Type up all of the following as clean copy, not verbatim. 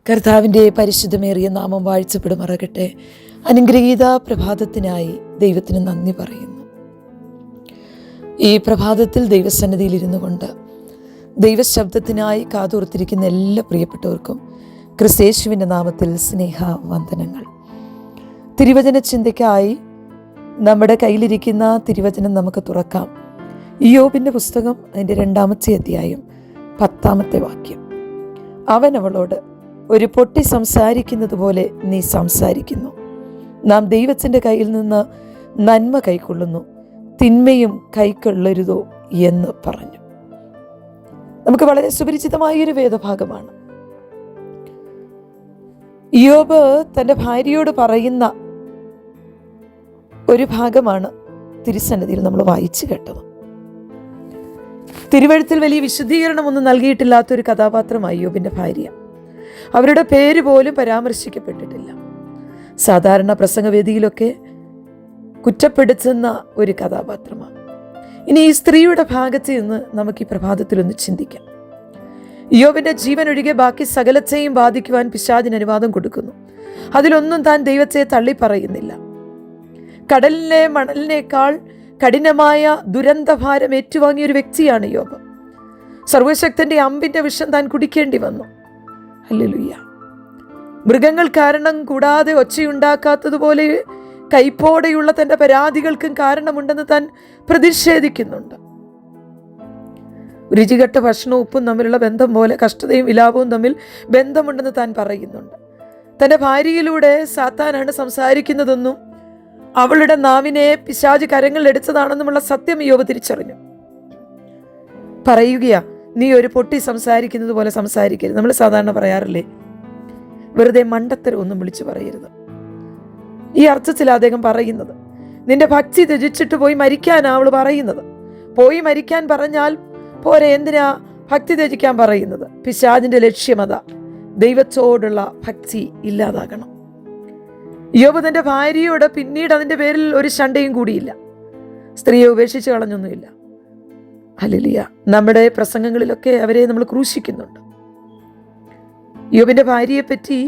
കർത്താവിൻ്റെ പരിശുദ്ധമേറിയ നാമം വാഴ്ചപ്പെടുമാറാകട്ടെ. അനുഗ്രഹീത പ്രഭാതത്തിനായി ദൈവത്തിന് നന്ദി പറയുന്നു. ഈ പ്രഭാതത്തിൽ ദൈവസന്നിധിയിൽ ഇരുന്നു കൊണ്ട് ദൈവശബ്ദത്തിനായി കാതോർത്തിരിക്കുന്ന എല്ലാ പ്രിയപ്പെട്ടവർക്കും ക്രിസ്തേശുവിൻ്റെ നാമത്തിൽ സ്നേഹവന്ദനങ്ങൾ. തിരുവചന ചിന്തയ്ക്കായി നമ്മുടെ കയ്യിലിരിക്കുന്ന തിരുവചനം നമുക്ക് തുറക്കാം. ഇയ്യോബിൻ്റെ പുസ്തകം അതിൻ്റെ 2-ാമത്തെ അധ്യായം 10-ാമത്തെ വാക്യം. അവൻ അവളോട്, ഒരു പൊട്ടി സംസാരിക്കുന്നത് പോലെ നീ സംസാരിക്കുന്നു. നാം ദൈവത്തിൻ്റെ കയ്യിൽ നിന്ന് നന്മ കൈക്കൊള്ളുന്നു, തിന്മയും കൈക്കൊള്ളരുതോ എന്ന് പറഞ്ഞു. നമുക്ക് വളരെ സുപരിചിതമായൊരു വേദഭാഗമാണ്. ഇയ്യോബ് തൻ്റെ ഭാര്യയോട് പറയുന്ന ഒരു ഭാഗമാണ് തിരുസന്നിധിയിൽ നമ്മൾ വായിച്ചു കേട്ടത്. തിരുവഴുത്തിൽ വലിയ വിശദീകരണമൊന്നും നൽകിയിട്ടില്ലാത്തൊരു കഥാപാത്രമായി ഇയ്യോബിൻ്റെ ഭാര്യ. അവരുടെ പേര് പോലും പരാമർശിക്കപ്പെട്ടിട്ടില്ല. സാധാരണ പ്രസംഗവേദിയിലൊക്കെ കുറ്റപ്പെടുത്തുന്ന ഒരു കഥാപാത്രമാണ്. ഇനി ഈ സ്ത്രീയുടെ ഭാഗത്ത് നിന്ന് നമുക്ക് ഈ പ്രഭാതത്തിലൊന്ന് ചിന്തിക്കാം. ഇയ്യോബിൻ്റെ ജീവൻ ഒഴികെ ബാക്കി സകലത്തെയും ബാധിക്കുവാൻ പിശാചിന് അനുവാദം കൊടുക്കുന്നു. അതിലൊന്നും താൻ ദൈവത്തെ തള്ളിപ്പറയുന്നില്ല. കടലിലെ മണലിനേക്കാൾ കഠിനമായ ദുരന്തഭാരം ഏറ്റുവാങ്ങിയ ഒരു വ്യക്തിയാണ് ഇയ്യോബ്. സർവശക്തന്റെ അമ്പിന്റെ വിഷം താൻ കുടിക്കേണ്ടി വന്നു. ഹല്ലേലൂയ. മൃഗങ്ങൾ കാരണം കൂടാതെ ഒച്ചയുണ്ടാക്കാത്തതുപോലെ കൈപ്പോടെയുള്ള തൻ്റെ പരാതികൾക്കും കാരണമുണ്ടെന്ന് താൻ പ്രതിഷേധിക്കുന്നുണ്ട്. രുചികെട്ട ഭക്ഷണവും ഉപ്പും തമ്മിലുള്ള ബന്ധം പോലെ കഷ്ടതയും വിലാപവും തമ്മിൽ ബന്ധമുണ്ടെന്ന് താൻ പറയുന്നുണ്ട്. തൻ്റെ ഭാര്യയിലൂടെ സാത്താനാണ് സംസാരിക്കുന്നതെന്നും അവളുടെ നാവിനെ പിശാച് കരങ്ങളിലെടുത്തതാണെന്നുമുള്ള സത്യം ഇയ്യോബ് തിരിച്ചറിഞ്ഞു. പറയുകയാ, നീ ഒരു പൊട്ടി സംസാരിക്കുന്നത് പോലെ സംസാരിക്കരുത്. നമ്മൾ സാധാരണ പറയാറില്ലേ, വെറുതെ മണ്ടത്തരം ഒന്നും വിളിച്ചു പറയരുത്. ഈ അർത്ഥത്തിലാണ് അദ്ദേഹം പറയുന്നത്. നിന്റെ ഭക്തി ത്യജിച്ചിട്ട് പോയി മരിക്കാനാ അവൾ പറയുന്നത്. പോയി മരിക്കാൻ പറഞ്ഞാൽ പോരെ, എന്തിനാ ഭക്തി ത്യജിക്കാൻ പറയുന്നത്? പിശാചിന്റെ ലക്ഷ്യമത, ദൈവത്തോടുള്ള ഭക്തി ഇല്ലാതാകണം. ഇയ്യോബ് തൻ്റെ ഭാര്യയോട് പിന്നീട് അതിൻ്റെ പേരിൽ ഒരു ശണ്ടയും കൂടിയില്ല. സ്ത്രീയെ ഉപേക്ഷിച്ച് കളഞ്ഞൊന്നുമില്ല. ഹല്ലേലൂയ. നമ്മുടെ പ്രസംഗങ്ങളിലൊക്കെ അവരെ നമ്മൾ ക്രൂശിക്കുന്നുണ്ട്. ഇയ്യോബിൻ്റെ ഭാര്യയെ പറ്റി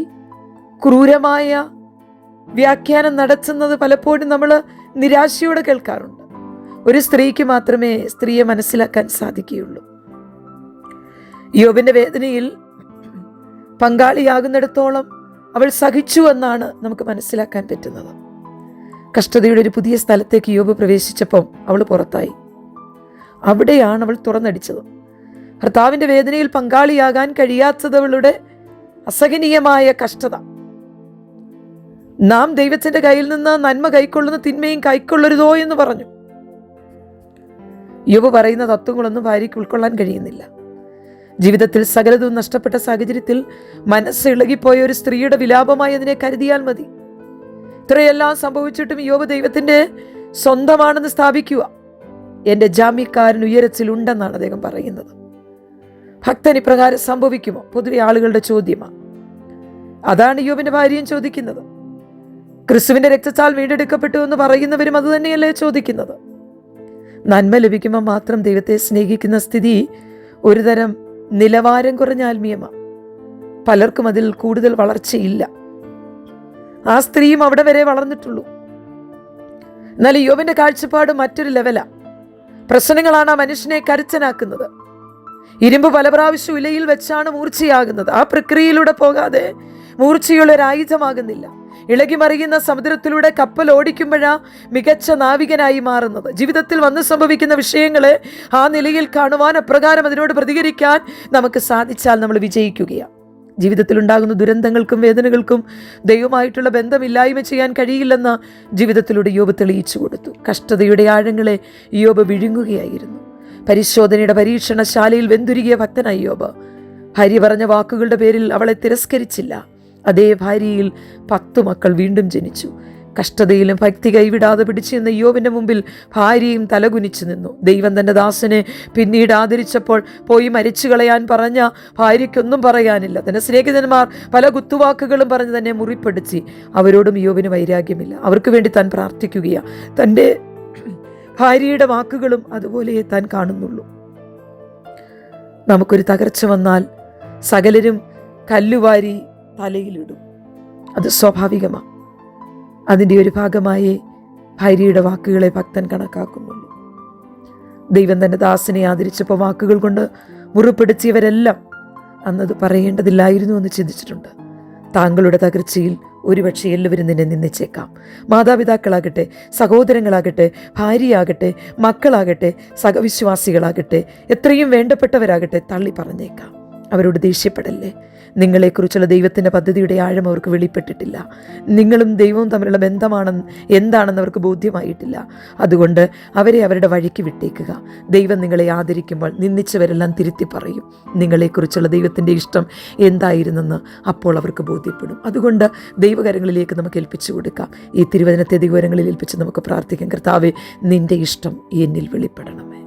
ക്രൂരമായ വ്യാഖ്യാനം നടത്തുന്നത് പലപ്പോഴും നമ്മൾ നിരാശയോടെ കേൾക്കാറുണ്ട്. ഒരു സ്ത്രീക്ക് മാത്രമേ സ്ത്രീയെ മനസ്സിലാക്കാൻ സാധിക്കുകയുള്ളൂ. ഇയ്യോബിൻ്റെ വേദനയിൽ പങ്കാളിയാകുന്നിടത്തോളം അവൾ സഹിച്ചു എന്നാണ് നമുക്ക് മനസ്സിലാക്കാൻ പറ്റുന്നത്. കഷ്ടതയുടെ ഒരു പുതിയ സ്ഥലത്തേക്ക് ഇയ്യോബ് പ്രവേശിച്ചപ്പം അവൾ പുറത്തായി. അവിടെയാണ് അവൾ തുറന്നടിച്ചത്. ഭർത്താവിൻ്റെ വേദനയിൽ പങ്കാളിയാകാൻ കഴിയാത്തതവളുടെ അസഹനീയമായ കഷ്ടത. നാം ദൈവത്തിൻ്റെ കയ്യിൽ നിന്ന് നന്മ കൈക്കൊള്ളുന്ന തിന്മയും കൈക്കൊള്ളരുതോ എന്ന് പറഞ്ഞു. ഇയ്യോബ് പറയുന്ന തത്വങ്ങളൊന്നും ഭാര്യയ്ക്ക് ഉൾക്കൊള്ളാൻ കഴിയുന്നില്ല. ജീവിതത്തിൽ സകലതും നഷ്ടപ്പെട്ട സാഹചര്യത്തിൽ മനസ്സ് ഇളകിപ്പോയ ഒരു സ്ത്രീയുടെ വിലാപമായി അതിനെ കരുതിയാൽ മതി. ഇത്രയെല്ലാം സംഭവിച്ചിട്ടും ഇയ്യോബ് ദൈവത്തിൻ്റെ സ്വന്തമാണെന്ന് സ്ഥാപിക്കുക. എൻ്റെ ജാമ്യക്കാരൻ ഉയരത്തിലുണ്ടെന്നാണ് അദ്ദേഹം പറയുന്നത്. ഭക്തൻ ഇപ്രകാരം സംഭവിക്കുമോ? പൊതുവെ ആളുകളുടെ ചോദ്യമാണ്. അതാണ് ഇയ്യോബിൻ്റെ ഭാര്യയും ചോദിക്കുന്നത്. ക്രിസ്തുവിൻ്റെ രക്തത്താൽ വീണ്ടെടുക്കപ്പെട്ടു എന്ന് പറയുന്നവരും അത് തന്നെയല്ലേ ചോദിക്കുന്നത്. നന്മ ലഭിക്കുമ്പോൾ മാത്രം ദൈവത്തെ സ്നേഹിക്കുന്ന സ്ഥിതി ഒരുതരം നിലവാരം കുറഞ്ഞ ആത്മീയമാണ്. പലർക്കും അതിൽ കൂടുതൽ വളർച്ചയില്ല. ആ സ്ത്രീയും അവിടെ വരെ വളർന്നിട്ടുള്ളൂ. എന്നാൽ ഇയ്യോബിന്റെ കാഴ്ചപ്പാട് മറ്റൊരു ലെവലാണ്. പ്രശ്നങ്ങളാണ് ആ മനുഷ്യനെ കരുത്തനാക്കുന്നത്. ഇരുമ്പ് പല പ്രാവശ്യം ഇലയിൽ വെച്ചാണ് മൂർച്ചയാകുന്നത്. ആ പ്രക്രിയയിലൂടെ പോകാതെ മൂർച്ചയുള്ള ഒരു ആയുധമാകുന്നില്ല. ഇളകി മറിയുന്ന സമുദ്രത്തിലൂടെ കപ്പൽ ഓടിക്കുമ്പോഴാ മികച്ച നാവികനായി മാറുന്നത്. ജീവിതത്തിൽ വന്ന് സംഭവിക്കുന്ന വിഷയങ്ങളെ ആ നിലയിൽ കാണുവാൻ, അപ്രകാരം അതിനോട് പ്രതികരിക്കാൻ നമുക്ക് സാധിച്ചാൽ നമ്മൾ വിജയിക്കുകയാണ്. ജീവിതത്തിൽ ഉണ്ടാകുന്ന ദുരന്തങ്ങൾക്കും വേദനകൾക്കും ദൈവമായിട്ടുള്ള ബന്ധമില്ലായ്മ ചെയ്യാൻ കഴിയില്ലെന്ന് ജീവിതത്തിലൂടെ ഇയ്യോബ് തെളിയിച്ചു കൊടുത്തു. കഷ്ടതയുടെ ആഴങ്ങളെ ഇയ്യോബ് വിഴുങ്ങുകയായിരുന്നു. പരിശോധനയുടെ പരീക്ഷണശാലയിൽ വെന്തുരുകിയ ഭക്തനായി ഇയ്യോബ്. ഭാര്യ പറഞ്ഞ വാക്കുകളുടെ പേരിൽ അവളെ തിരസ്കരിച്ചില്ല. അതേ ഭാര്യയിൽ 10 മക്കൾ വീണ്ടും ജനിച്ചു. കഷ്ടതയിലും ഭക്തി കൈവിടാതെ പിടിച്ചു നിന്ന ഇയ്യോബിന്റെ മുമ്പിൽ ഭാര്യയും തലകുനിച്ചു നിന്നു. ദൈവം തന്റെ ദാസനെ പിന്നീട് ആദരിച്ചപ്പോൾ പോയി മരിച്ചു കളയാൻ പറഞ്ഞ ഭാര്യയ്ക്കൊന്നും പറയാനില്ല. തന്റെ സ്നേഹിതന്മാർ പല കുത്തുവാക്കുകളും പറഞ്ഞ് തന്നെ മുറിപ്പെടുത്തി. അവരോടും ഇയ്യോബിന് വൈരാഗ്യമില്ല. അവർക്ക് വേണ്ടി താൻ പ്രാർത്ഥിക്കുകയാണ്. തൻ്റെ ഭാര്യയുടെ വാക്കുകളും അതുപോലെ താൻ കാണുന്നുള്ളൂ. നമുക്കൊരു തകർച്ച വന്നാൽ സകലരും കല്ലുവാരി തലയിലിടും. അത് സ്വാഭാവികമാണ്. അതിൻ്റെ ഒരു ഭാഗമായി ഭാര്യയുടെ വാക്കുകളെ ഭക്തൻ കണക്കാക്കുന്നുള്ളൂ. ദൈവം തൻ്റെ ദാസനെ ആദരിച്ചപ്പോൾ വാക്കുകൾ കൊണ്ട് മുറിപ്പെടുത്തിയവരെല്ലാം അന്നത് പറയേണ്ടതില്ലായിരുന്നു എന്ന് ചിന്തിച്ചിട്ടുണ്ട്. താങ്കളുടെ തകർച്ചയിൽ ഒരുപക്ഷെ എല്ലാവരും നിന്നെ നിന്ദിച്ചേക്കാം. മാതാപിതാക്കളാകട്ടെ, സഹോദരങ്ങളാകട്ടെ, ഭാര്യയാകട്ടെ, മക്കളാകട്ടെ, സഹവിശ്വാസികളാകട്ടെ, എത്രയും വേണ്ടപ്പെട്ടവരാകട്ടെ തള്ളി പറഞ്ഞേക്കാം. അവരോട് ദേഷ്യപ്പെടല്ലേ. നിങ്ങളെക്കുറിച്ചുള്ള ദൈവത്തിൻ്റെ പദ്ധതിയുടെ ആഴം അവർക്ക് വെളിപ്പെട്ടിട്ടില്ല. നിങ്ങളും ദൈവവും തമ്മിലുള്ള എന്താണെന്ന് അവർക്ക് ബോധ്യമായിട്ടില്ല. അതുകൊണ്ട് അവരെ അവരുടെ വഴിക്ക് വിട്ടേക്കുക. ദൈവം നിങ്ങളെ ആദരിക്കുമ്പോൾ നിന്ദിച്ചവരെല്ലാം തിരുത്തി പറയും. നിങ്ങളെക്കുറിച്ചുള്ള ദൈവത്തിൻ്റെ ഇഷ്ടം എന്തായിരുന്നെന്ന് അപ്പോൾ അവർക്ക് ബോധ്യപ്പെടും. അതുകൊണ്ട് ദൈവകരങ്ങളിലേക്ക് നമുക്ക് ഏൽപ്പിച്ചു കൊടുക്കാം. ഈ തിരുവചനത്തെ ദൈവകരങ്ങളിൽ ഏൽപ്പിച്ച് നമുക്ക് പ്രാർത്ഥിക്കാം. കർത്താവേ, നിൻ്റെ ഇഷ്ടം എന്നിൽ വെളിപ്പെടണമേ.